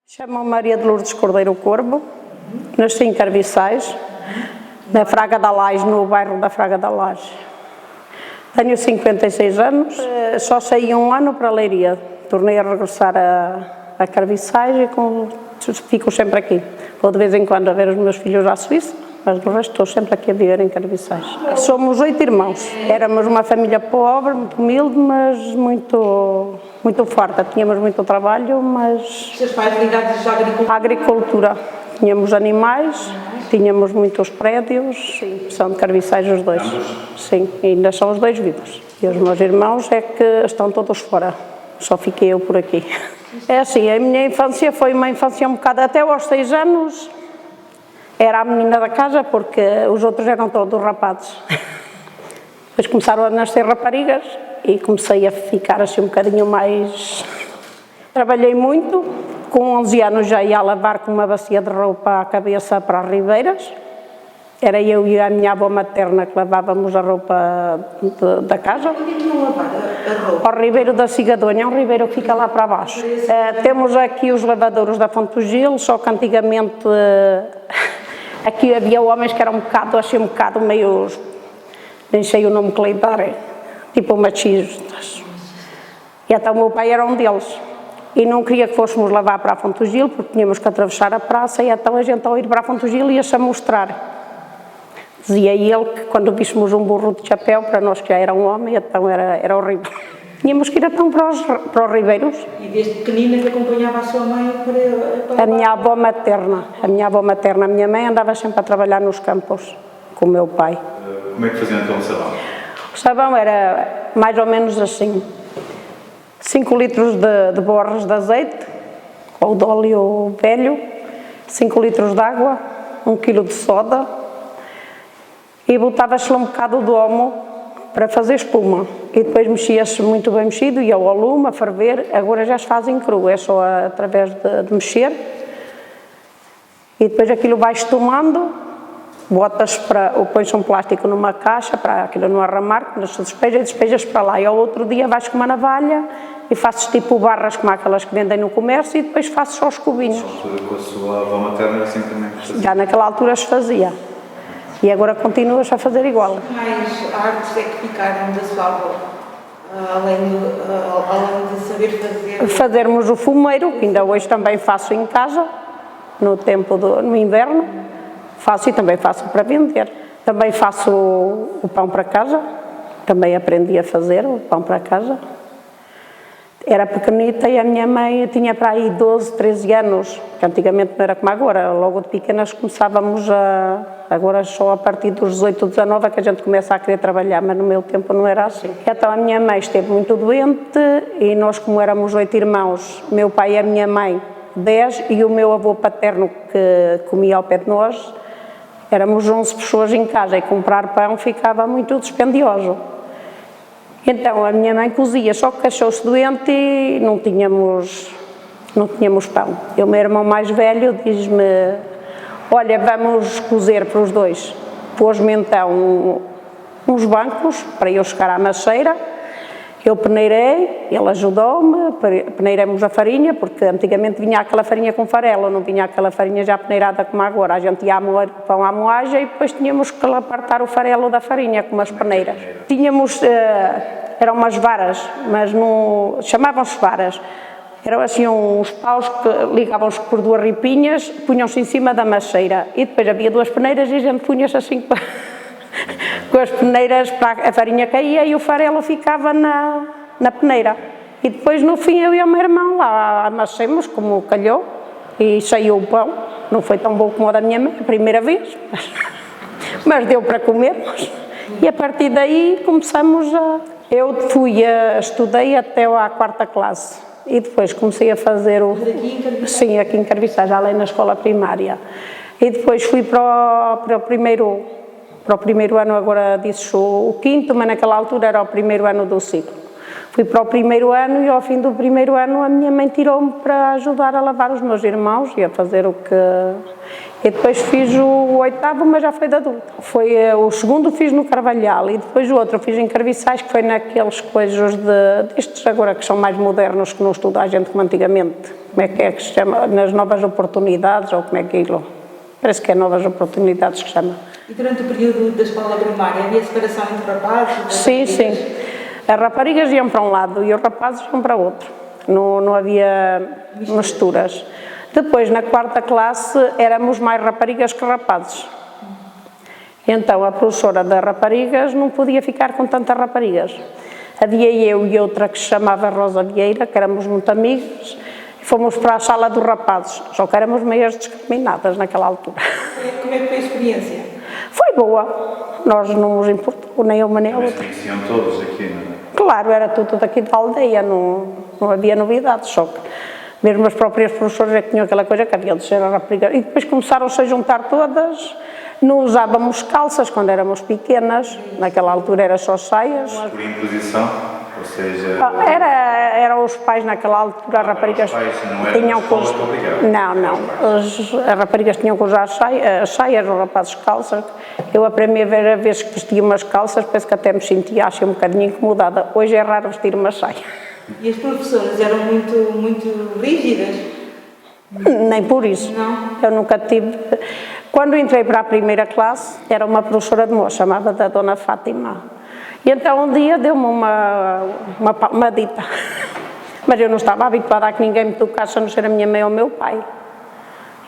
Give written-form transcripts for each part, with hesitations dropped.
Chamo-me Maria de Lourdes Cordeiro Corbo, nasci em Carviçais, na Fraga da Laje, no bairro da Fraga da Laje. Tenho 56 anos, só saí um ano para a Leiria. Tornei a regressar a Carviçais e fico sempre aqui. Vou de vez em quando a ver os meus filhos à Suíça, mas do resto estou sempre aqui a viver em Carviçais. Somos 8 irmãos. Éramos uma família pobre, muito humilde, mas muito forte. Tínhamos muito trabalho, mas... Seus pais ligados à agricultura. Tínhamos animais, tínhamos muitos prédios, sim, são de Carviçais os dois. Sim, ainda são os dois vivos. E os meus irmãos é que estão todos fora. Só fiquei eu por aqui. É assim, a minha infância foi uma infância um bocado... Até aos 6 anos era a menina da casa, porque os outros eram todos rapazes. Depois começaram a nascer raparigas e comecei a ficar assim um bocadinho mais... Trabalhei muito, com 11 anos já ia a lavar com uma bacia de roupa à cabeça para as ribeiras. Era eu e a minha avó materna que lavávamos a roupa da casa. Ao ribeiro da Cigadonha, é um ribeiro que fica lá para baixo. Temos aqui os lavadouros da Fonte do Gil, só que antigamente aqui havia homens que eram um bocado meio, nem sei o nome que lhe dar, tipo machistas. E até o meu pai era um deles. E não queria que fôssemos lavar para a Fonte do Gil, porque tínhamos que atravessar a praça, e então a gente ao ir para a Fonte do Gil ia-se a mostrar. Dizia ele que quando víssemos um burro de chapéu, para nós que já era um homem, então era horrível. Tínhamos que ir então para os ribeiros. E desde pequenina que acompanhava a sua mãe para... A minha avó materna, a minha mãe andava sempre a trabalhar nos campos com o meu pai. Como é que faziam então o sabão? O sabão era mais ou menos assim. 5 litros de borras de azeite, ou de óleo velho, 5 litros de água, 1 quilo de soda, e botava-se um bocado de homo para fazer espuma. E depois mexia-se muito bem mexido, ia ao lume a ferver. Agora já se fazem cru, é só através de mexer. E depois aquilo vai estumando, põe-se um plástico numa caixa para aquilo não arramar, quando se despeja, despejas para lá. E ao outro dia vais com uma navalha e fazes tipo barras como aquelas que vendem no comércio, e depois fazes só os cubinhos. Na altura com a sua avó materna assim também fazia? Já naquela altura se fazia. E agora continuas a fazer igual. Mais artes é que ficaram da sua avó, além de saber fazer? Fazermos o fumeiro, que ainda hoje também faço em casa, no inverno, faço e também faço para vender. Também faço o pão para casa, também aprendi a fazer o pão para casa. Era pequenita e a minha mãe tinha para aí 12, 13 anos, que antigamente não era como agora, logo de pequenas começávamos agora só a partir dos 18, 19 é que a gente começa a querer trabalhar, mas no meu tempo não era assim. Então a minha mãe esteve muito doente e nós, como éramos 8 irmãos, meu pai e a minha mãe 10 e o meu avô paterno que comia ao pé de nós, éramos 11 pessoas em casa e comprar pão ficava muito dispendioso. Então a minha mãe cozia, só que achou-se doente e não tínhamos pão. E o meu irmão mais velho diz-me, olha, vamos cozer para os dois. Pôs-me então uns bancos para eu chegar à maceira, eu peneirei, ele ajudou-me, peneiramos a farinha, porque antigamente vinha aquela farinha com farelo, não vinha aquela farinha já peneirada como agora. A gente ia moer o pão à moagem e depois tínhamos que apartar o farelo da farinha com umas peneiras. Tínhamos, eram umas varas, mas chamavam-se varas. Eram assim uns paus que ligavam-se por 2 ripinhas, punham-se em cima da maceira e depois havia 2 peneiras e a gente punha-se assim com as peneiras, para a farinha caía e o farelo ficava na peneira. E depois no fim eu e o meu irmão lá amassemos como calhou e saiu o pão. Não foi tão bom como o da minha mãe a primeira vez, mas deu para comermos. E a partir daí começamos Eu estudei até à 4ª classe e depois comecei a fazer Sim, aqui em Carviçais, além na escola primária. E depois fui para o primeiro ano, agora disse o 5º, mas naquela altura era o primeiro ano do ciclo. Fui para o primeiro ano e ao fim do primeiro ano a minha mãe tirou-me para ajudar a lavar os meus irmãos e a fazer o que... E depois fiz o oitavo, mas já foi de adulto. O segundo fiz no Carvalhal e depois o outro fiz em Carviçais, que foi naqueles coisas destes agora que são mais modernos, que não estuda a gente como antigamente. Como é que se chama? Nas novas oportunidades, ou como é que é aquilo? Parece que é novas oportunidades que se chama. E durante o período da escola primária havia separação entre rapazes? Sim, sim. As raparigas iam para um lado e os rapazes iam para outro. Não havia misturas. Depois, na quarta classe, éramos mais raparigas que rapazes. Então, a professora das raparigas não podia ficar com tantas raparigas. Havia eu e outra que se chamava Rosa Vieira, que éramos muito amigas, e fomos para a sala dos rapazes, só que éramos meias discriminadas naquela altura. Como é que foi a experiência? Foi boa, nós não nos importou, nem uma nem a outra. Mas conheciam todos aqui, não é? Claro, era tudo daqui da aldeia, não havia novidades, só que mesmo as próprias professoras é que tinham aquela coisa que havia de ser a rapariga. E depois começaram-se a juntar todas, não usávamos calças quando éramos pequenas, naquela altura era só saias. Por imposição, ou seja... Eram os pais naquela altura, as raparigas tinham que usar... Não, as raparigas tinham que usar as saias, os rapazes calças. Eu a primeira vez que vesti umas calças, penso que até me sentia assim um bocadinho incomodada. Hoje é raro vestir uma saia. E as professoras eram muito rígidas? Nem por isso. Não? Eu nunca tive... Quando entrei para a primeira classe, era uma professora de moça, chamava-se a Dona Fátima. E então um dia deu-me uma dita. Mas eu não estava habituada a que ninguém me tocasse, a não ser a minha mãe ou o meu pai.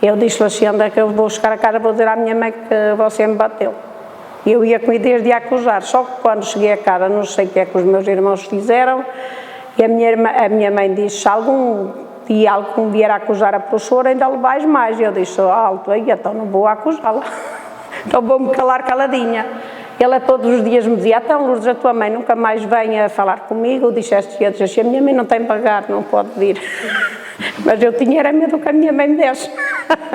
Eu disse-lhe assim, onde é que eu vou chegar a casa, vou dizer à minha mãe que você me bateu. E eu ia com ideias de acusar, só que quando cheguei a casa, não sei o que é que os meus irmãos fizeram, e a minha mãe disse, se algum vier a acusar a professora, ainda levais mais. E eu disse, alto, aí então não vou acusá-la, então vou-me calar caladinha. Ela todos os dias me dizia, então Lourdes, a tua mãe nunca mais vem a falar comigo, disseste assim, a minha mãe não tem pagar, não pode vir. Mas eu tinha era medo que a minha mãe me desse.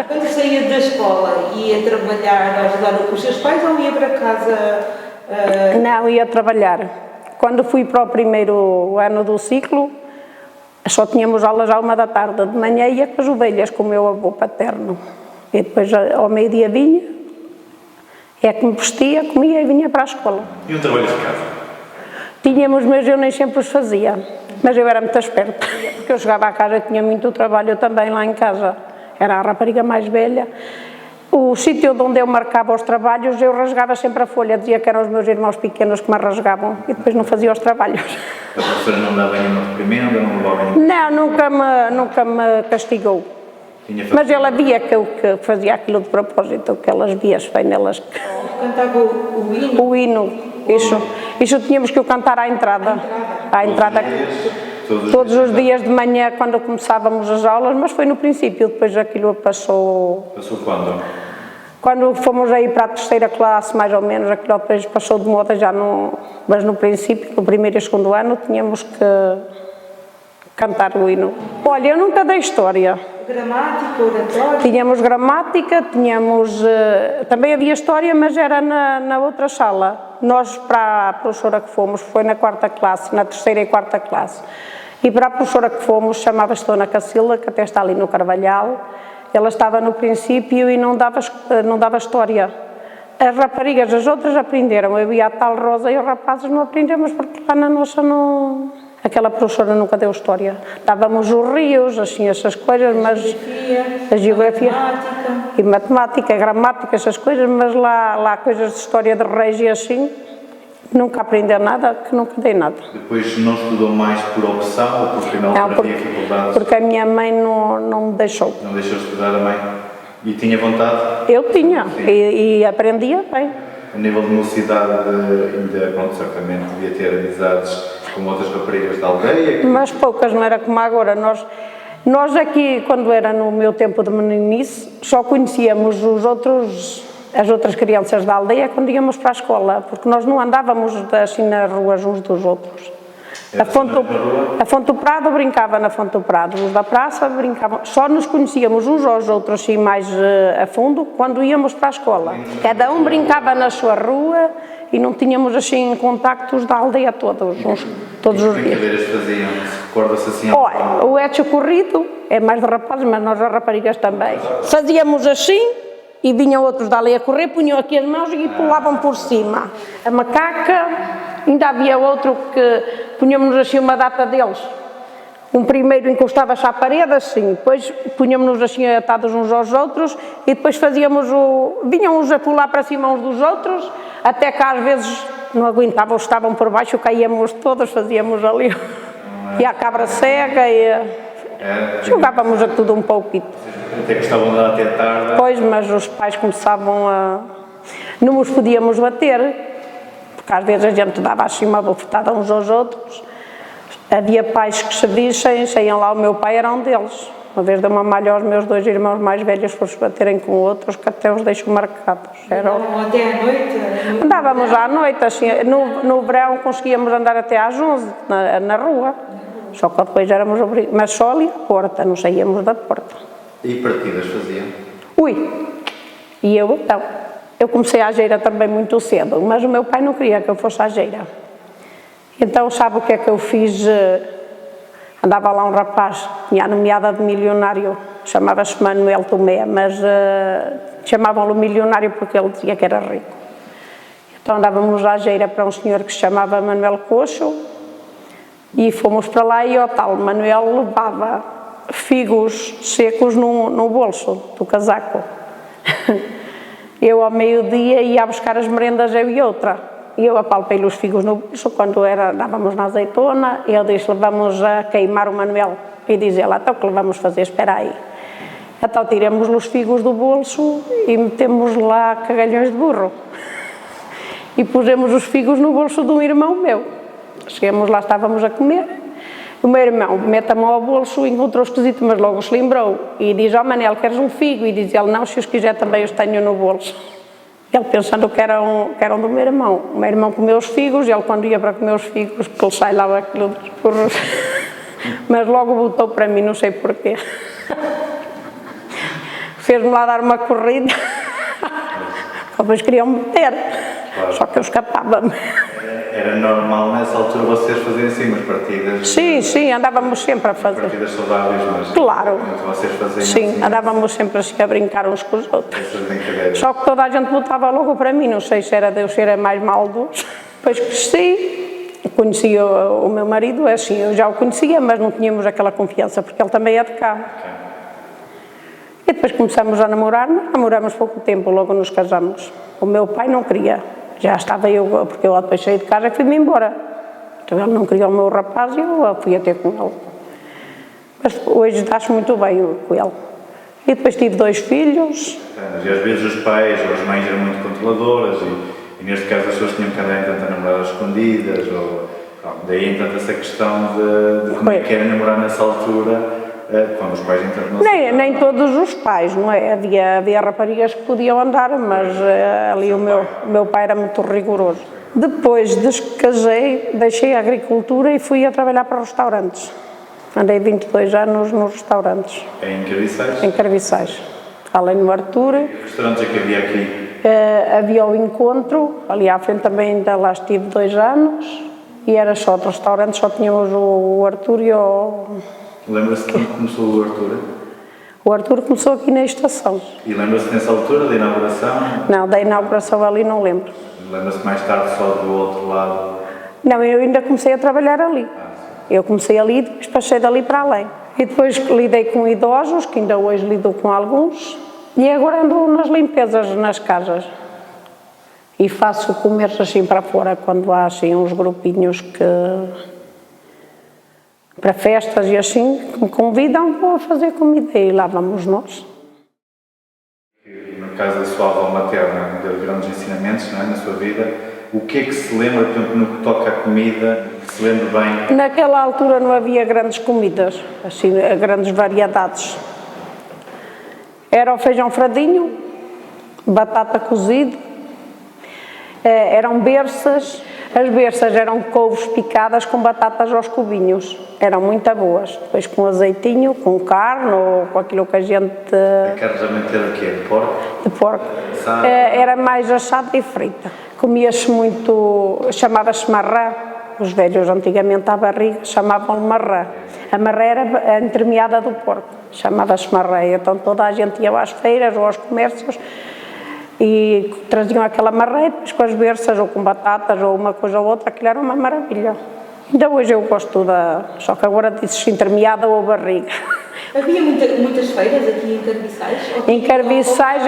Quando saía da escola, ia trabalhar, a ajudar os seus pais ou ia para casa? Não, ia trabalhar. Quando fui para o primeiro ano do ciclo, só tínhamos aulas à 1 da tarde, de manhã ia com as ovelhas, com o meu avô paterno. E depois ao meio-dia vinha, é que me vestia, comia e vinha para a escola. E o trabalho de casa? Tínhamos, mas eu nem sempre os fazia. Mas eu era muito esperta, porque eu chegava à casa e tinha muito trabalho também lá em casa. Era a rapariga mais velha. O sítio onde eu marcava os trabalhos, eu rasgava sempre a folha, dizia que eram os meus irmãos pequenos que me rasgavam e depois não fazia os trabalhos. A professora não dava nenhuma reprimenda, não levava nenhuma... Não, nunca me castigou. Mas ela via que eu fazia aquilo de propósito, que elas vias bem nelas. Cantava o hino? O hino, isso tínhamos que o cantar à entrada. À entrada. Todos os dias de manhã, quando começávamos as aulas, mas foi no princípio, depois aquilo passou... Passou quando? Quando fomos aí para a terceira classe, mais ou menos, aquilo depois passou de moda, já não... Mas no princípio, no primeiro e segundo ano, tínhamos que cantar o hino. Olha, eu nunca dei história. Gramática, oratória? Tínhamos gramática, tínhamos... também havia história, mas era na outra sala. Nós, para a professora que fomos, foi na quarta classe, na terceira e quarta classe. E para a professora que fomos, chamava-se Dona Cacilda, que até está ali no Carvalhal. Ela estava no princípio e não dava história. As raparigas, as outras aprenderam. Eu ia a tal Rosa e os rapazes não aprendemos, porque lá na nossa não... Aquela professora nunca deu história. Dávamos os rios, assim, essas coisas, mas... A geografia. E matemática, gramática, essas coisas, mas lá coisas de história de reis e assim, nunca aprendeu nada, que nunca dei nada. Depois não estudou mais por opção ou porque não havia dificuldades? Porque a minha mãe não me deixou. Não deixou estudar a mãe? E tinha vontade? Eu tinha, e aprendia bem. A nível de mocidade, ainda, pronto, certamente devia ter amizades com outras raparigas da aldeia? Mas poucas, não era como agora. Nós aqui, quando era no meu tempo de meninice, só conhecíamos as outras crianças da aldeia quando íamos para a escola, porque nós não andávamos assim nas ruas uns dos outros. A Fonte do Prado brincava na Fonte do Prado, os da praça brincavam, só nos conhecíamos uns aos outros assim mais a fundo quando íamos para a escola. Cada um brincava na sua rua e não tínhamos assim contactos da aldeia todos os dias. Brincadeiras faziam? Recorda-se assim? Olha, o Etio corrido é mais de rapazes, mas nós as raparigas também. Fazíamos assim e vinham outros dali a correr, punham aqui as mãos e pulavam por cima. A macaca, ainda havia outro que punhamos assim uma data deles. Um primeiro encostava-se à parede assim, depois punhamos-nos assim atados uns aos outros e depois fazíamos vinham uns a pular para cima uns dos outros, até que às vezes não aguentavam, estavam por baixo, caíamos todos, fazíamos ali. E a cabra cega e jogávamos a tudo um pouquinho. Até gostavam de até tarde. Pois, mas os pais começavam a... Não nos podíamos bater, porque às vezes a gente dava assim uma bofetada uns aos outros. Havia pais que se vissem, saiam lá, o meu pai era um deles. Uma vez deu uma malha aos meus 2 irmãos mais velhos por se baterem com outros, que até os deixo marcados. Andavam até à noite? Andávamos à noite, assim, no verão conseguíamos andar até às 11 na rua, só que depois éramos obrigados, mas só ali à porta, não saíamos da porta. E partidas faziam? Ui, e eu então, eu comecei a geira também muito cedo, mas o meu pai não queria que eu fosse à geira. Então, sabe o que é que eu fiz? Andava lá um rapaz, tinha a nomeada de milionário, chamava-se Manuel Tomé, mas chamavam-lo milionário porque ele dizia que era rico. Então andávamos à geira para um senhor que se chamava Manuel Coxo e fomos para lá e o tal Manuel levava figos secos no bolso do casaco. Eu ao meio-dia ia buscar as merendas, eu e outra. E eu apalpei-lhe os figos no bolso, quando andávamos na azeitona, e ele disse, vamos a queimar o Manuel. E diz ele, então o que vamos fazer, espera aí. Então tiramos os figos do bolso e metemos lá cagalhões de burro. E pusemos os figos no bolso de um irmão meu. Chegamos lá, estávamos a comer. O meu irmão mete a mão ao bolso, encontrou esquisito, mas logo se lembrou. E diz, ó Manel, queres um figo? E diz ele, não, se os quiser também os tenho no bolso. Ele pensando que eram do meu irmão. O meu irmão comeu os figos, e ele quando ia para comer os figos, porque ele sai lá aquilo dos burros, mas logo voltou para mim, não sei porquê. Fez-me lá dar uma corrida, depois queriam-me meter, só que eu escapava-me. Era normal nessa altura vocês fazerem assim umas partidas? Sim, andávamos sempre a fazer. Partidas saudáveis, mas... Claro. Vocês faziam Sim, assim, andávamos sempre assim a brincar uns com os outros. essas brincadeiras. Só que toda a gente voltava logo para mim, não sei se era Deus, se era mais maldoso. Depois cresci, conhecia o meu marido, assim, eu já o conhecia, mas não tínhamos aquela confiança, porque ele também é de cá. E depois começamos a namorar, namoramos pouco tempo, logo nos casamos. O meu pai não queria, já estava eu, porque eu depois saí de casa e fui-me embora. Então ele não queria o meu rapaz e eu fui até com ele. Mas hoje dá-se muito bem com ele. E depois tive 2 filhos. E às vezes os pais ou as mães eram muito controladoras e neste caso as pessoas tinham que andar a namorar às escondidas, ou daí então essa questão de como é que era namorar nessa altura, quando os pais entram no Nem todos os pais, não é? Havia raparigas que podiam andar, mas ali o meu pai era muito rigoroso. Depois descasei, deixei a agricultura e fui a trabalhar para restaurantes. Andei 22 anos nos restaurantes. Em Carviçais? Em Carviçais. Além no Artur. Que restaurantes é que havia aqui? Havia o Encontro, ali à frente também ainda lá estive 2 anos. E era só de restaurantes, só tínhamos o Artur e o... Lembra-se de quando começou o Artur? O Artur começou aqui na estação. E lembra-se nessa altura da inauguração? Não, da inauguração ali não lembro. Lembra-se mais tarde só do outro lado? Não, eu ainda comecei a trabalhar ali. Eu comecei ali e depois passei dali para além. E depois lidei com idosos, que ainda hoje lido com alguns, e agora ando nas limpezas nas casas. E faço comeres assim para fora, quando há assim uns grupinhos que... para festas e assim, que me convidam, vou fazer comida e lá vamos nós. No caso da sua avó materna, deu grandes ensinamentos, não é, na sua vida. O que é que se lembra, por exemplo, no que toca à comida, que se lembra bem? Naquela altura não havia grandes comidas, assim, grandes variedades. Era o feijão fradinho, batata cozida, eram berças, As berças eram couves picadas com batatas aos cubinhos, eram muito boas. Depois com azeitinho, com carne ou com aquilo que a gente... A carne geralmente era o quê? De porco? De porco. Assada? Era mais assada e frita. Comia-se muito, chamava-se marrã. Os velhos antigamente à barriga chamavam-lhe marrã. A marrã era a entremeada do porco, chamava-se marrã. Então toda a gente ia às feiras ou aos comércios e traziam aquela marrã, depois com as berças ou com batatas ou uma coisa ou outra, aquilo era uma maravilha. Ainda hoje eu gosto só que agora disse entremeada ou barriga. Havia muitas feiras aqui em Carviçais? Em Carviçais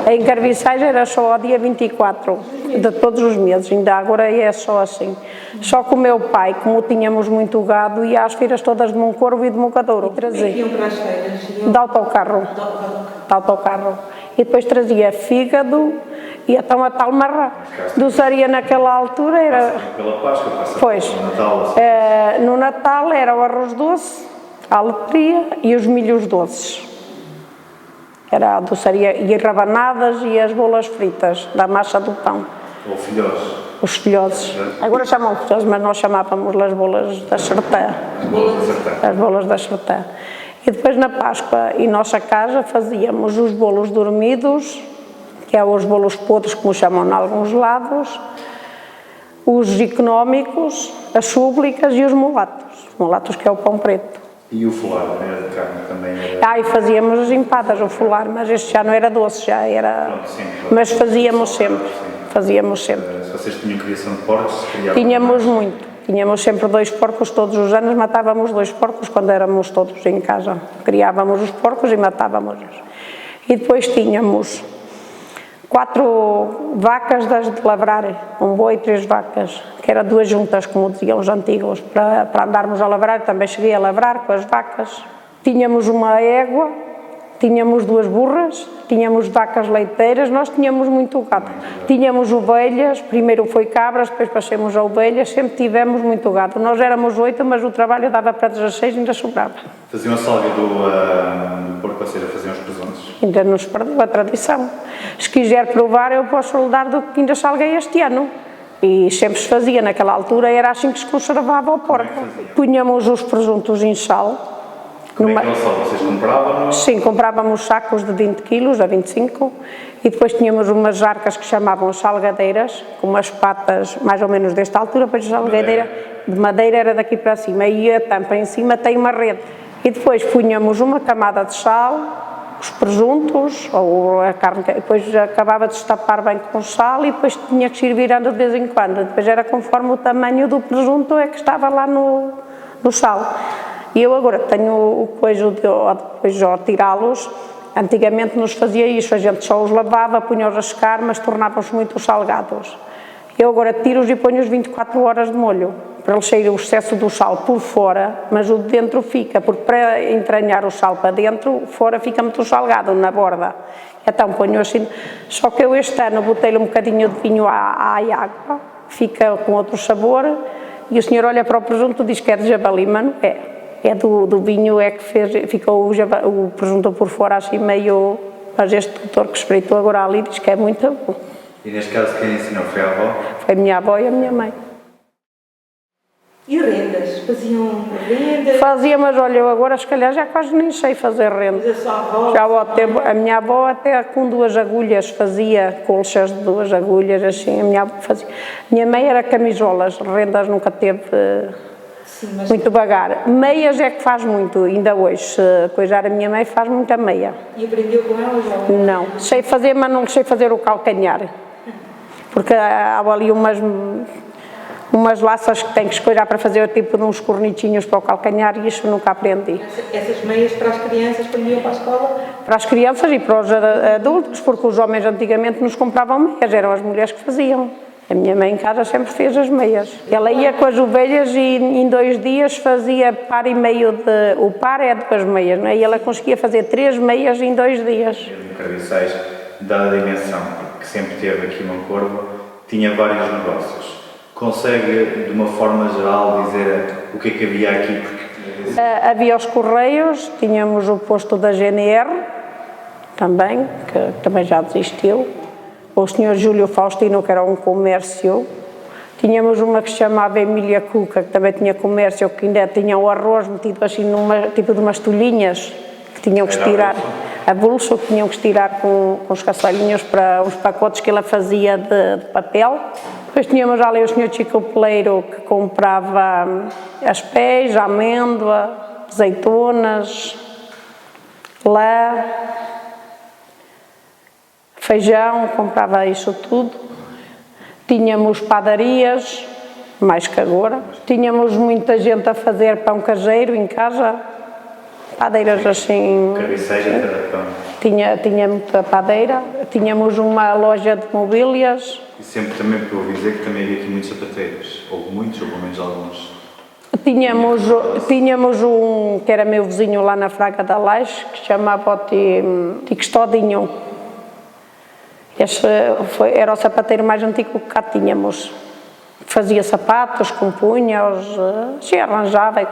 em Carviçais era só ao dia 24 de todos os meses, ainda agora é só assim. Só que o meu pai, como tínhamos muito gado, ia às feiras todas de Moncorvo e de Mocadouro. Trazia. Iam para as feiras? De autocarro. De autocarro. E depois trazia fígado e então a tal marrã. Doçaria naquela altura era... Pela Páscoa, pois, pelo Natal. Assim. No Natal era o arroz doce, a aletria e os milhos doces. Era a doçaria e as rabanadas e as bolas fritas da massa do pão. Ou filhós. Os filhoses. Agora chamam filhoses, mas nós chamávamos as bolas da sertã. As bolas da sertã. As bolas da sertã. E depois na Páscoa, em nossa casa, fazíamos os bolos dormidos, que é os bolos podres, como chamam em alguns lados, os económicos, as súblicas e os mulatos. Os mulatos que é o pão preto. E o folar, era de carne também era... E fazíamos as empadas, o folar, mas este já não era doce, já era... Pronto, sim, mas fazíamos sempre, sim. Fazíamos sempre. Se vocês tinham criação de porcos, Tínhamos muito, tínhamos sempre 2 porcos todos os anos, matávamos 2 porcos quando éramos todos em casa. Criávamos os porcos e matávamos-os. E depois tínhamos 4 vacas das de lavrar, um boi e 3 vacas, que eram 2 juntas, como diziam os antigos, para andarmos a lavrar. Também cheguei a lavrar com as vacas. Tínhamos uma égua, tínhamos 2 burras, tínhamos vacas leiteiras, nós tínhamos muito gado. Tínhamos ovelhas, primeiro foi cabras, depois passamos a ovelhas, sempre tivemos muito gado. Nós éramos 8, mas o trabalho dava para 16 e ainda sobrava. Faziam a salga do porco, ou seja, faziam os presuntos? Ainda nos perdeu a tradição. Se quiser provar, eu posso lhe dar do que ainda salguei este ano. E sempre se fazia, naquela altura era assim que se conservava o porco. Punhamos os presuntos em sal. Como é que era o sal? Vocês compravam? Sim, comprávamos sacos de 20 quilos a 25 e depois tínhamos umas arcas que chamavam salgadeiras, com umas patas mais ou menos desta altura, depois a salgadeira de madeira era daqui para cima e a tampa em cima tem uma rede. E depois punhamos uma camada de sal, os presuntos ou a carne, depois acabava de destapar bem com sal e depois tinha que ir virando de vez em quando. Depois era conforme o tamanho do presunto é que estava lá no sal. E eu agora tenho o coisa depois ao tirá-los, antigamente nos fazia isso, a gente só os lavava, punha-os a secar, mas tornavam-se muito salgados. Eu agora tiro-os e ponho-os 24 horas de molho, para eles saírem o excesso do sal por fora, mas o de dentro fica, porque para entranhar o sal para dentro, fora fica muito salgado, na borda. Então ponho assim, só que eu este ano botei-lhe um bocadinho de vinho à água, fica com outro sabor, e o senhor olha para o presunto e diz que é de javali, mas não é. É do vinho é que ficou o presunto por fora assim meio... Mas este doutor que espreitou agora ali diz que é muito bom. E neste caso quem ensinou foi a avó? Foi a minha avó e a minha mãe. E rendas? Faziam rendas? Fazia, mas olha, eu agora se calhar já quase nem sei fazer renda. Mas a sua avó? Já ao tempo, a minha avó até com 2 agulhas fazia colchas de 2 agulhas, assim, a minha avó fazia. Minha mãe era camisolas, rendas nunca teve... Sim, mas... Muito vagar. Meias é que faz muito, ainda hoje. Se coisar a minha mãe faz muita meia. E aprendeu com ela já? Não. Sei fazer, mas não sei fazer o calcanhar. Porque há ali umas laças que tem que escolher para fazer tipo de uns cornitinhos para o calcanhar e isso nunca aprendi. Essas meias para as crianças quando iam para a escola? Para as crianças e para os adultos, porque os homens antigamente nos compravam meias, eram as mulheres que faziam. A minha mãe em casa sempre fez as meias. Ela ia com as ovelhas e em 2 dias fazia par e meio de... O par é 2 meias, não é? E ela conseguia fazer 3 meias em 2 dias. No Carviçais, dada a dimensão que sempre teve aqui em Moncorvo, tinha vários negócios. Consegue, de uma forma geral, dizer o que é que havia aqui? Porque... Havia os Correios, tínhamos o posto da GNR, também, que também já desistiu. O Sr. Júlio Faustino, que era um comércio Tínhamos uma que se chamava Emília Cuca, que também tinha comércio, que ainda tinha o arroz metido assim numa, tipo de umas tolhinhas, que tinham que estirar, a bolsa, que tinham que estirar com os caçalhinhos para os pacotes que ela fazia de papel. Depois tínhamos ali o senhor Chico Peleiro, que comprava as pés, a amêndoa, azeitonas, lã, feijão, comprava isso tudo. Tínhamos padarias, mais que agora. Tínhamos muita gente a fazer pão caseiro em casa, padeiras assim. Carviceira de cada pão. Tinha muita padeira. Tínhamos uma loja de mobílias. E sempre também, porque eu ouvi dizer que também havia aqui muitos sapateiros. Houve muitos, ou pelo menos alguns. Tínhamos um que era meu vizinho lá na Fraga da Laje, que se chamava Ticostodinho. Esse era o sapateiro mais antigo que cá tínhamos. Fazia sapatos, compunha-os, se arranjava.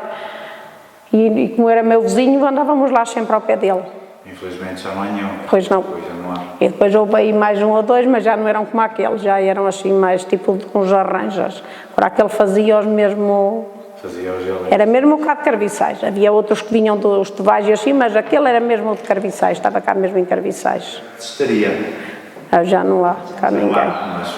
E como era meu vizinho, andávamos lá sempre ao pé dele. Infelizmente já não há nenhum. Pois não. Pois já não há. E depois houve aí mais um ou dois, mas já não eram como aqueles, já eram assim mais tipo uns arranjas. Agora aquele fazia-os mesmo. Fazia o gelo. Era mesmo o cá de Carviçais. Havia outros que vinham dos Tevais e assim, mas aquele era mesmo o de Carviçais, estava cá mesmo em Carviçais. Estaria. Já não há cá Não ninguém. há, mas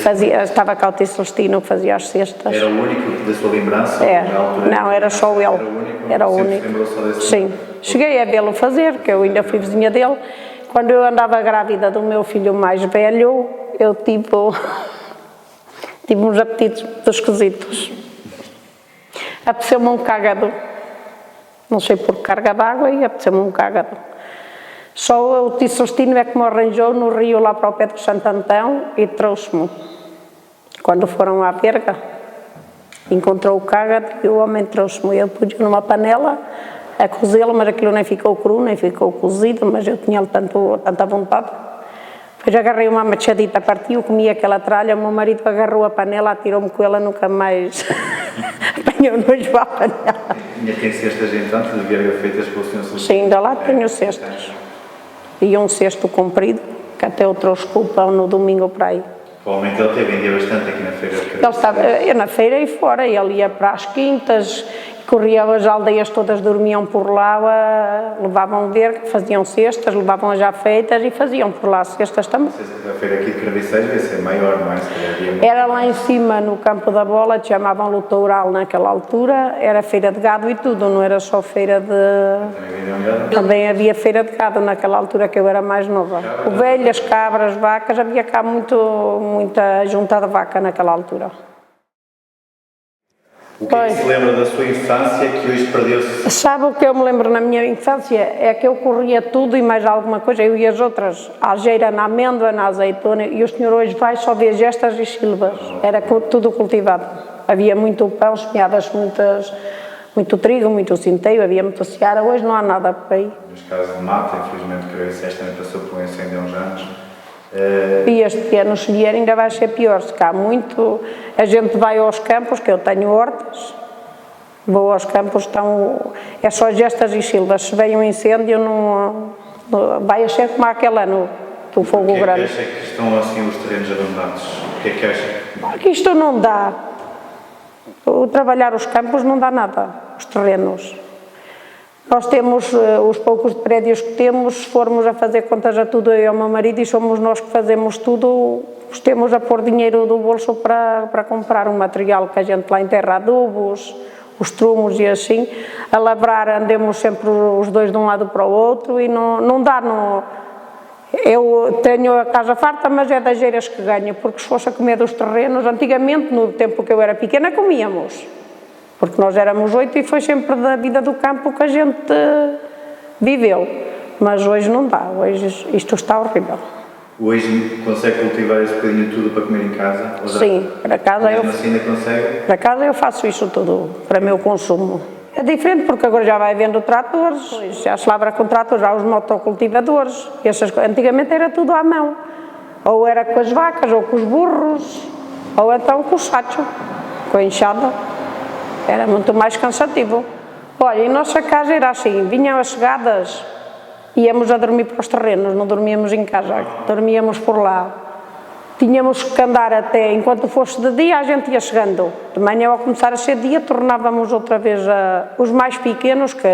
fazia-se. Estava cá o Tio Celestino que fazia as cestas. Era o único da sua lembrança? É, Na altura? não, era só ele. Era o único? Era o Sempre único. se lembrou só desse? Sim. Cheguei a vê-lo fazer, que eu ainda fui vizinha dele. Quando eu andava grávida do meu filho mais velho, eu tive uns apetites muito esquisitos. Apeteceu-me um cágado. Não sei por que carga d'água e apeteceu-me um cágado. Só o Tio Celestino é que me arranjou no rio lá para o pé do Santo Antão e trouxe-me. Quando foram à verga, encontrou o cágado e o homem trouxe-me. Eu pus numa panela a cozê-lo, mas aquilo nem ficou cru, nem ficou cozido, mas eu tinha tanta vontade. Depois agarrei uma machadita, partiu, comi aquela tralha, o meu marido agarrou a panela, atirou-me com ela, nunca mais apanhou nojo à panela. Ainda tem cestas então de verga feitas pelo Sr. Celestino? Sim, ainda lá tenho cestas. E um cesto comprido, que até eu trouxe com o pão no domingo para aí. Provavelmente ele até vendia bastante aqui na feira. Ele estava, eu na feira e fora, ele ia para as quintas, corria, as aldeias todas dormiam por lá, levavam verga, faziam cestas, levavam já feitas e faziam por lá cestas também. A feira aqui de Carviçais vai ser maior, não é? Se calhar havia muito. Era lá em cima, no campo da bola, chamavam-lhe Toural naquela altura, era feira de gado e tudo, não era só feira de... Também vendiam gado? Também havia feira de gado naquela altura que eu era mais nova. Ovelhas, cabras, vacas, havia cá muita junta de vaca naquela altura. O que é que se lembra da sua infância que hoje perdeu-se? Sabe o que eu me lembro na minha infância? É que eu corria tudo e mais alguma coisa, eu e as outras, a algeira, na amêndoa, na azeitona, e o senhor hoje vai só ver gestas e silvas. Era tudo cultivado. Havia muito pão, semeadas muito trigo, muito centeio, havia muita seara. Hoje não há nada por aí. Nos casos de mata, infelizmente, Carviçais também passou por um incêndio há uns anos. E este ano, se vier, ainda vai ser pior. Se cá muito, a gente vai aos campos, que eu tenho hortas, vou aos campos, é só gestas e silvas. Se vem um incêndio, vai a ser como aquele ano do fogo grande. O que é que acha que estão assim os terrenos abandonados? O que é que acha? Porque isto não dá. O trabalhar os campos não dá nada, os terrenos. Nós temos os poucos prédios que temos, se formos a fazer contas a tudo, eu e o meu marido, e somos nós que fazemos tudo, temos a pôr dinheiro do bolso para comprar um material que a gente lá enterra, adubos, os trumos e assim. A lavrar andemos sempre os dois de um lado para o outro e não dá. Eu tenho a casa farta, mas é das geiras que ganho, porque se fosse a comer dos terrenos, antigamente, no tempo que eu era pequena, comíamos. Porque nós éramos 8 e foi sempre da vida do campo que a gente viveu. Mas hoje não dá, hoje isto está horrível. Hoje consegue cultivar esse bocadinho tudo para comer em casa? Sim, para casa ainda eu faço isso tudo para meu consumo. É diferente porque agora já vai havendo tratores, já se lavra com tratores, já os motocultivadores. Antigamente era tudo à mão. Ou era com as vacas, ou com os burros, ou então com o sacho, com a enxada. Era muito mais cansativo. Olha, em nossa casa era assim, vinham as chegadas, íamos a dormir para os terrenos, não dormíamos em casa, dormíamos por lá. tínhamos que andar até, enquanto fosse de dia, a gente ia chegando. De manhã, ao começar a ser dia, tornávamos outra vez os mais pequenos, que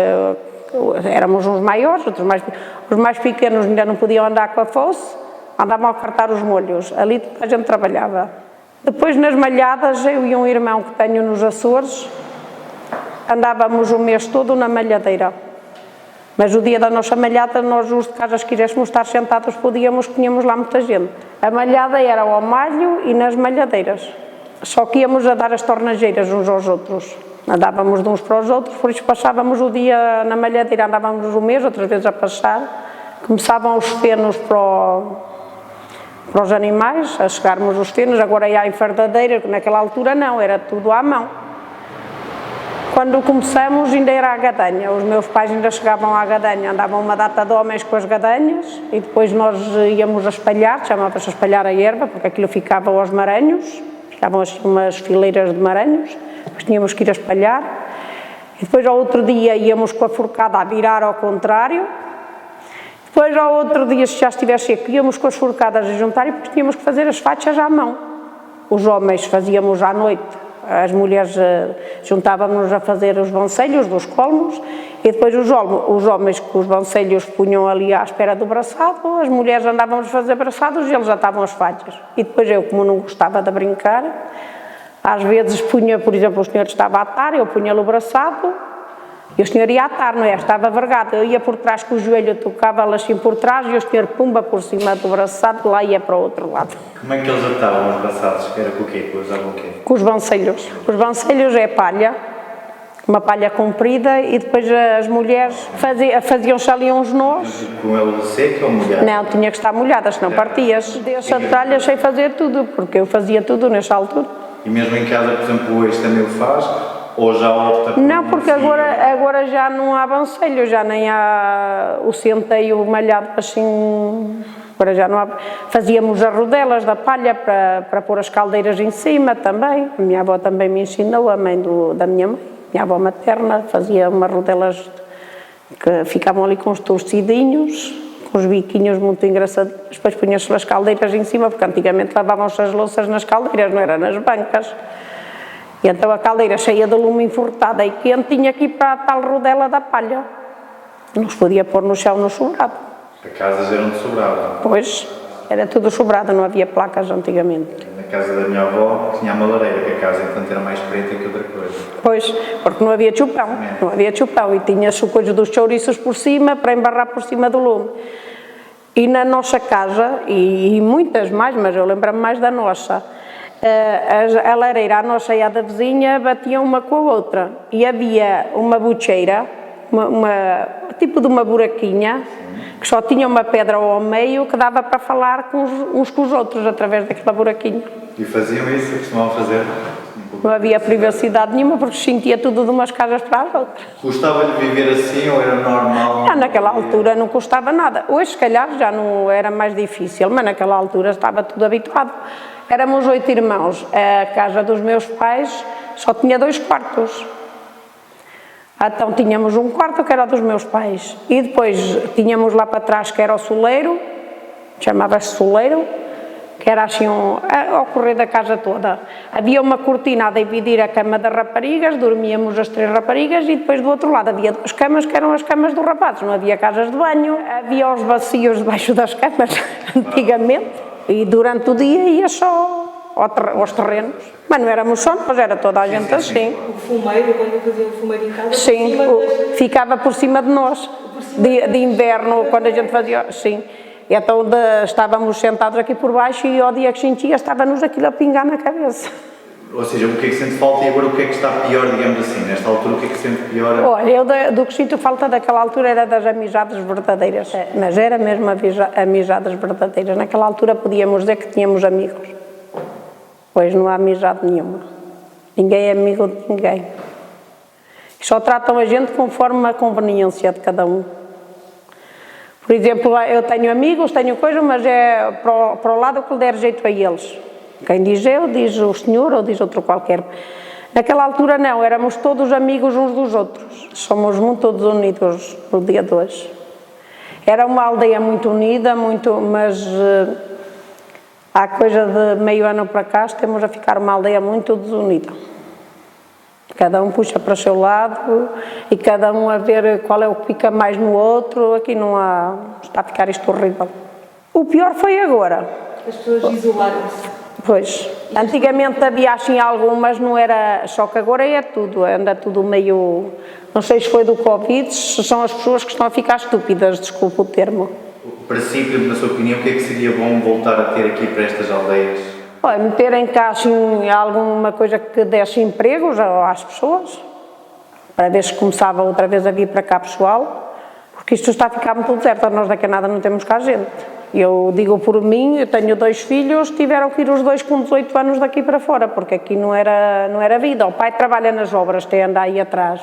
éramos uns maiores, os mais pequenos ainda não podiam andar com a foice, andavam a cortar os molhos, ali a gente trabalhava. Depois, nas malhadas, eu e um irmão que tenho nos Açores, andávamos o mês todo na malhadeira. Mas o dia da nossa malhada, nós os de casa, se quiséssemos estar sentados, podíamos, que tínhamos lá muita gente. A malhada era ao malho e nas malhadeiras. Só que íamos a dar as tornageiras uns aos outros. Andávamos de uns para os outros, por isso passávamos o dia na malhadeira, andávamos o mês, outras vezes a passar. Começavam os fenos para os animais, a chegarmos os fenos, agora ia em fardadeira, naquela altura não, era tudo à mão. Quando começamos ainda era a gadanha, os meus pais ainda chegavam à gadanha, andavam uma data de homens com as gadanhas e depois nós íamos a espalhar, chamava-se a espalhar a erva, porque aquilo ficava aos maranhos, ficavam assim umas fileiras de maranhos, depois tínhamos que ir a espalhar e depois ao outro dia íamos com a forcada a virar ao contrário, depois ao outro dia, se já estivesse seco, íamos com as forcadas a juntar e depois tínhamos que fazer as faixas à mão. Os homens fazíamos à noite, as mulheres juntávamos a fazer os vancelhos dos colmos e depois os homens com os vancelhos punham ali à espera do braçado, as mulheres andávamos a fazer braçados e eles atavam as faixas. E depois eu, como não gostava de brincar, às vezes punha, por exemplo, o senhor estava a atar, eu punha-lhe o braçado e o senhor ia atar, não é? Estava vergado, eu ia por trás com o joelho, tocava-lhe assim por trás e o senhor pumba por cima do braçado, lá ia para o outro lado. Como é que eles atavam os braçados? Era com o quê? Usavam o quê? Com os vancelhos. Os vancelhos é palha, uma palha comprida e depois as mulheres faziam-se ali uns nós. Com ele seco ou molhado? Não, tinha que estar molhada, senão partias. Deixa de talha, sei fazer tudo, porque eu fazia tudo nessa altura. E mesmo em casa, por exemplo, hoje também o faz? Ou já opta por não, porque agora já não há vancelho, já nem há o centeio malhado assim, agora já não há. Fazíamos as rodelas da palha para pôr as caldeiras em cima também, a minha avó também me ensinou, a mãe da minha mãe, minha avó materna, fazia umas rodelas que ficavam ali com os torcidinhos, com os biquinhos muito engraçadinhos, depois punha-se as caldeiras em cima, porque antigamente lavavam-se as louças nas caldeiras, não era nas bancas. E então a caldeira cheia de lume enfortada e quente tinha que ir para a tal rodela da palha. Não se podia pôr no chão no sobrado. As casas eram de sobrado? Pois, era tudo sobrado, não havia placas antigamente. Na casa da minha avó tinha uma lareira, que a casa entanto era mais preta que outra coisa. Pois, porque não havia chupão, não havia chupão e tinha-se o coisa dos chouriços por cima para embarrar por cima do lume. E na nossa casa, e muitas mais, mas eu lembro-me mais da nossa, a lareira, a nossa e a da vizinha batiam uma com a outra e havia uma bucheira, tipo de uma buraquinha, que só tinha uma pedra ao meio que dava para falar uns com os outros através daquela buraquinha. E faziam isso? Costumavam fazer? Não havia privacidade nenhuma porque sentia tudo de umas casas para as outras. Custava-lhe viver assim ou era normal? Naquela altura não custava nada. Hoje, se calhar, já não era mais difícil, mas naquela altura estava tudo habituado. Éramos 8 irmãos. A casa dos meus pais só tinha 2 quartos. Então tínhamos um quarto que era dos meus pais. E depois tínhamos lá para trás que era o soleiro, chamava-se soleiro, que era assim ao correr da casa toda. Havia uma cortina a dividir a cama das raparigas, dormíamos as 3 raparigas e depois do outro lado havia 2 camas que eram as camas dos rapazes. Não havia casas de banho, havia os bacios debaixo das camas antigamente. E durante o dia ia só aos terrenos. Mas não éramos só, mas era toda a gente assim. O fumeiro, quando fazia o fumeiro em casa, sim, ficava por cima de nós. De inverno, quando a gente fazia, sim. E então estávamos sentados aqui por baixo e ao dia que sentia estava-nos aquilo a pingar na cabeça. Ou seja, o que é que sente falta e agora o que é que está pior, digamos assim? Nesta altura, o que é que sente pior? Olha, eu do que sinto falta daquela altura era das amizades verdadeiras. Mas era mesmo amizades verdadeiras. Naquela altura podíamos dizer que tínhamos amigos. Pois não há amizade nenhuma. Ninguém é amigo de ninguém. Só tratam a gente conforme a conveniência de cada um. Por exemplo, eu tenho amigos, tenho coisa, mas é para o lado que lhe der jeito a eles. Quem diz eu, diz o senhor ou diz outro qualquer. Naquela altura não, éramos todos amigos uns dos outros. Somos muito todos unidos no dia de hoje. Era uma aldeia muito unida, mas há coisa de meio ano para cá, estamos a ficar uma aldeia muito desunida. Cada um puxa para o seu lado e cada um a ver qual é o que pica mais no outro. Aqui não há... está a ficar isto horrível. O pior foi agora. As pessoas isolaram-se. Pois, antigamente havia assim algumas, não era... Só que agora é tudo, anda tudo meio... Não sei se foi do Covid, se são as pessoas que estão a ficar estúpidas, desculpa o termo. Para si, na sua opinião, o que é que seria bom voltar a ter aqui para estas aldeias? Olha, meterem cá assim, alguma coisa que desse empregos às pessoas, para ver se começava outra vez a vir para cá pessoal, porque isto está a ficar muito deserto, nós daqui a nada não temos cá gente. Eu digo por mim, eu tenho 2 filhos, tiveram que ir os 2 com 18 anos daqui para fora, porque aqui não era vida. O pai trabalha nas obras, tem anda aí atrás.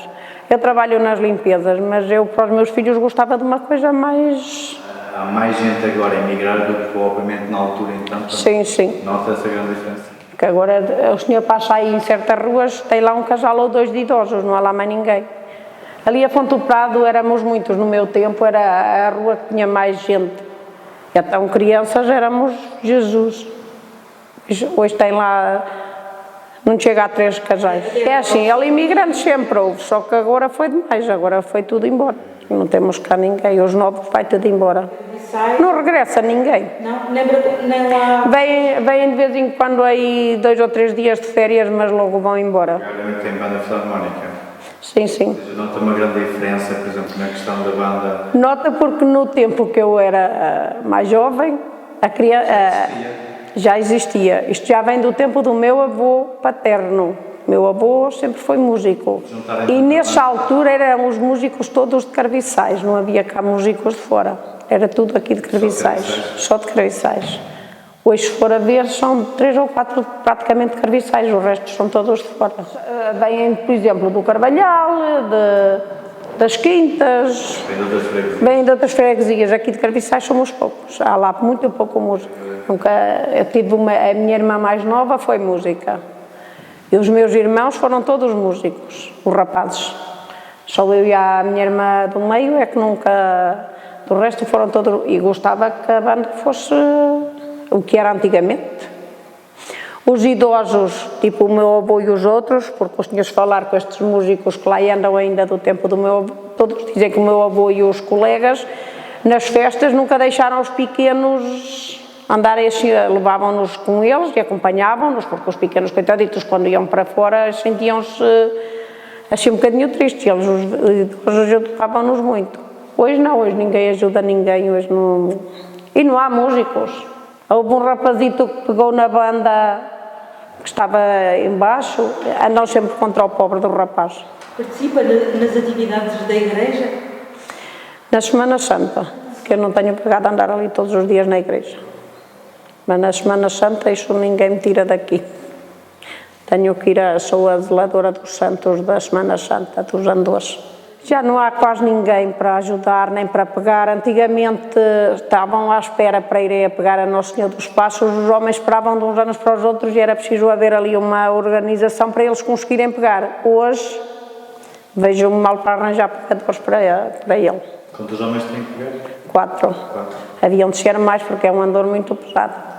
Eu trabalho nas limpezas, mas eu para os meus filhos gostava de uma coisa mais... Há mais gente agora a emigrar do que provavelmente na altura, então? Sim, sim. Nota essa grande diferença? Porque agora o senhor passa aí em certas ruas, tem lá um casal ou 2 de idosos, não há lá mais ninguém. Ali a Fonte do Prado éramos muitos, no meu tempo era a rua que tinha mais gente. Então crianças éramos Jesus. Hoje tem lá, não chega a 3 casais. É assim, ali imigrantes sempre houve, só que agora foi demais, agora foi tudo embora. Não temos cá ninguém, os novos vai tudo embora. Não regressa ninguém. Não? Nem lá... Vêm de vez em quando aí 2 ou 3 dias de férias, mas logo vão embora. Agora tem banda filarmónica. Sim, sim. Nota uma grande diferença, por exemplo, na questão da banda? Nota porque no tempo que eu era mais jovem, já existia. Isto já vem do tempo do meu avô paterno. Meu avô sempre foi músico. E nessa altura eram os músicos todos de Carviçais, não havia cá músicos de fora. Era tudo aqui de Carviçais, só de Carviçais. Hoje, se for a ver, são 3 ou 4 praticamente de Carviçais, os restos são todos de fora. Vêm, por exemplo, do Carvalhal, das Quintas, vêm de outras freguesias. Aqui de Carviçais somos poucos, há lá muito pouco música. Eu tive a minha irmã mais nova foi música. E os meus irmãos foram todos músicos, os rapazes. Só eu e a minha irmã do meio é que nunca... Do resto foram todos... E gostava que a banda fosse o que era antigamente. Os idosos, tipo o meu avô e os outros, porque os tinhas de falar com estes músicos que lá andam ainda do tempo do meu avô, todos dizem que o meu avô e os colegas, nas festas, nunca deixaram os pequenos... andarem assim, levavam-nos com eles e acompanhavam-nos, porque os pequenos coitaditos, quando iam para fora, sentiam-se assim um bocadinho tristes, eles ajudavam-nos muito. Hoje não, hoje ninguém ajuda ninguém, hoje não... E não há músicos. Houve um rapazito que pegou na banda que estava embaixo, andam sempre contra o pobre do rapaz. Participa nas atividades da igreja? Na Semana Santa, que eu não tenho pegado a andar ali todos os dias na igreja. Mas na Semana Santa isso ninguém me tira daqui. Tenho que ir, sou a zeladora dos santos da Semana Santa, dos Andores. Já não há quase ninguém para ajudar, nem para pegar. Antigamente estavam à espera para irem a pegar a Nosso Senhor dos Passos, os homens esperavam de uns anos para os outros e era preciso haver ali uma organização para eles conseguirem pegar. Hoje vejo-me mal para arranjar pegadores para ele. Quantos homens têm que pegar? 4. Haviam de ser mais porque é um andor muito pesado.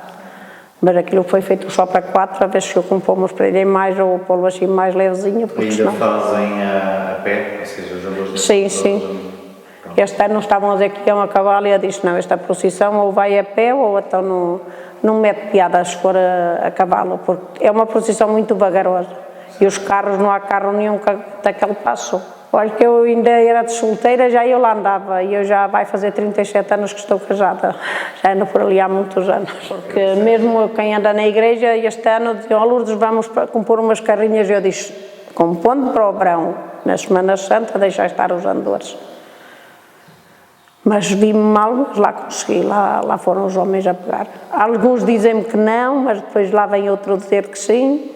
Mas aquilo foi feito só para 4, a ver se fomos para irem mais ou pô-lo assim mais levezinho. Ainda senão... fazem a pé? Ou seja, os andores... Sim, sim. Este ano estavam a dizer que iam a cavalo e eu disse, não, esta procissão ou vai a pé ou então não mete piada se for a cavalo, porque é uma procissão muito vagarosa. E os carros, não há carro nenhum daquele passo. Olha que eu ainda era de solteira, já eu lá andava e eu já vai fazer 37 anos que estou casada, já ando por ali há muitos anos. Porque mesmo quem anda na igreja, este ano diziam, Lourdes, vamos compor umas carrinhas, e eu disse, compondo para o verão, na Semana Santa, deixar estar os andores. Mas vi-me mal, mas lá consegui, lá foram os homens a pegar. Alguns dizem-me que não, mas depois lá vem outro dizer que sim.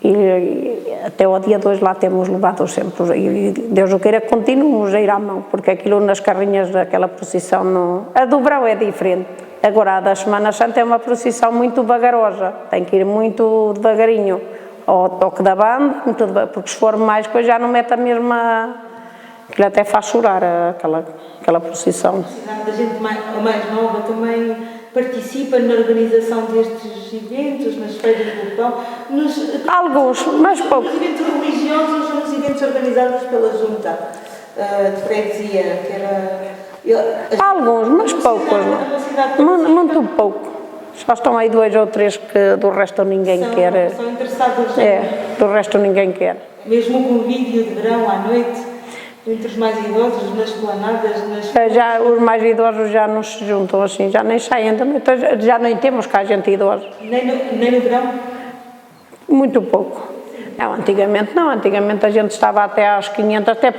E até ao dia 2 lá temos levado sempre, e Deus o queira, continuamos a ir à mão, porque aquilo nas carrinhas daquela procissão não... A do verão é diferente, agora a da Semana Santa é uma procissão muito vagarosa, tem que ir muito devagarinho, ao toque da banda, porque se for mais coisa já não mete a mesma... Aquilo até faz chorar aquela procissão. A necessidade da gente mais nova também participa na organização destes eventos, nas feiras do pão? Alguns, mas pouco. Nos eventos religiosos ou nos eventos organizados pela Junta de Freguesia, que era... Alguns, mas poucos. Muito pouco. Só estão aí 2 ou 3 que do resto ninguém quer. São interessados. Do resto ninguém quer. Mesmo o convívio de verão à noite, entre os mais idosos, nas esplanadas, Já, os mais idosos já não se juntam assim, já nem saem da noite, já nem temos cá gente idosa. Nem no verão? Muito pouco. Não, antigamente a gente estava até às 500, até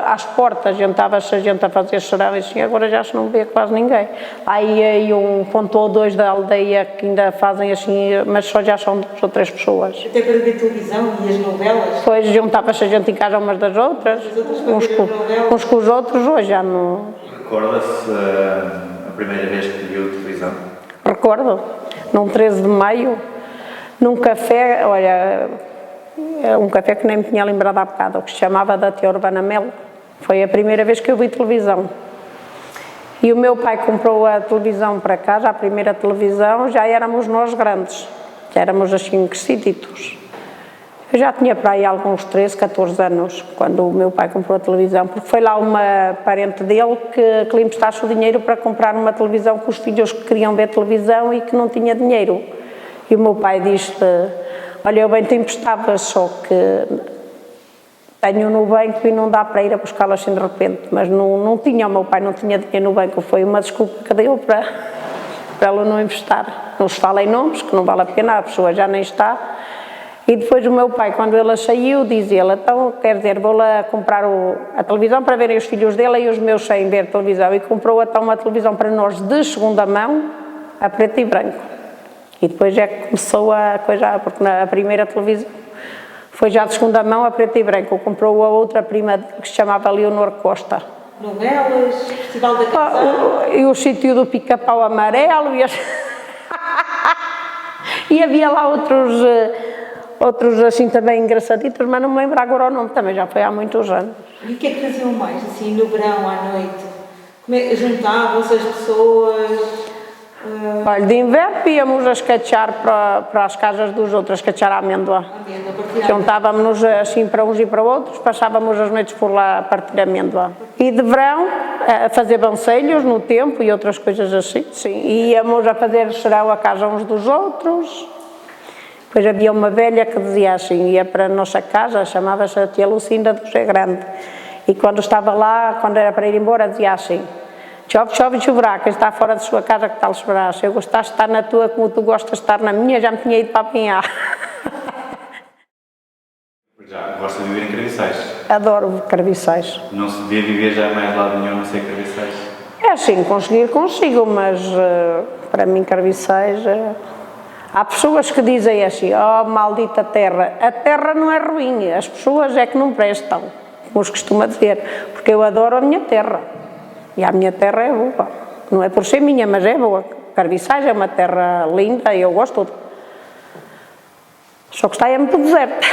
às portas, estava-se a gente a fazer serão e assim, agora já se não vê quase ninguém. Aí um ponto ou 2 da aldeia que ainda fazem assim, mas só já são 2 ou 3 pessoas. Até para ver televisão e as novelas? Depois juntava-se a gente em casa umas das outras, uns com os outros, hoje já não... Recorda-se a primeira vez que viu televisão? Recordo, num 13 de maio, num café, olha... um café que nem me tinha lembrado há bocado, que se chamava da Tia Urbana Melo. Foi a primeira vez que eu vi televisão. E o meu pai comprou a televisão para casa, a primeira televisão, já éramos nós grandes, já éramos assim cresciditos. Eu já tinha para aí alguns 13, 14 anos, quando o meu pai comprou a televisão, porque foi lá uma parente dele que lhe emprestasse o dinheiro para comprar uma televisão com os filhos que queriam ver televisão e que não tinha dinheiro. E o meu pai disse: olha, eu bem te emprestava, só que tenho no banco e não dá para ir a buscá-lo assim de repente. Mas não tinha, o meu pai não tinha dinheiro no banco, foi uma desculpa que deu para ela não emprestar. Não se fala em nomes, que não vale a pena, a pessoa já nem está. E depois o meu pai, quando ela saiu, dizia-lhe: então, quer dizer, vou lá comprar a televisão para verem os filhos dele e os meus sem ver televisão. E comprou então uma televisão para nós de segunda mão, a preto e branco. E depois é que começou a coisa, porque na primeira televisão foi já de segunda mão, a preto e branco. Comprou a outra prima que se chamava Leonor Costa. Novelas, Festival da Canção. E o sítio do Pica-Pau Amarelo. E havia lá outros assim também engraçaditos, mas não me lembro agora o nome, também já foi há muitos anos. E o que é que faziam mais, assim, no verão, à noite? Juntavam-se as pessoas? Olha, de inverno íamos a escatear para as casas dos outros, a escatear a amêndoa. Juntávamos-nos assim para uns e para outros, passávamos as noites por lá a partir amêndoa. E de verão, a fazer bancelhos no tempo e outras coisas assim, sim. E íamos a fazer serão a casa uns dos outros. Depois havia uma velha que dizia assim, ia para a nossa casa, chamava-se a tia Lucinda do Zé Grande. E quando estava lá, quando era para ir embora, dizia assim: chove, chove e choverá, quem está fora de sua casa que tal choverá. Se eu gostasse de estar na tua como tu gostas de estar na minha, já me tinha ido para apanhar. Já gosta de viver em Carviçais? Adoro Carviçais. Não se devia viver já mais lado nenhum a ser Carviçais? É assim, conseguir consigo, mas para mim Carviçais... Há pessoas que dizem assim: oh, maldita terra. A terra não é ruim, as pessoas é que não prestam, como se costuma dizer, porque eu adoro a minha terra. E a minha terra é boa. Não é por ser minha, mas é boa. Carviçais é uma terra linda e eu gosto. Só que está é muito deserto.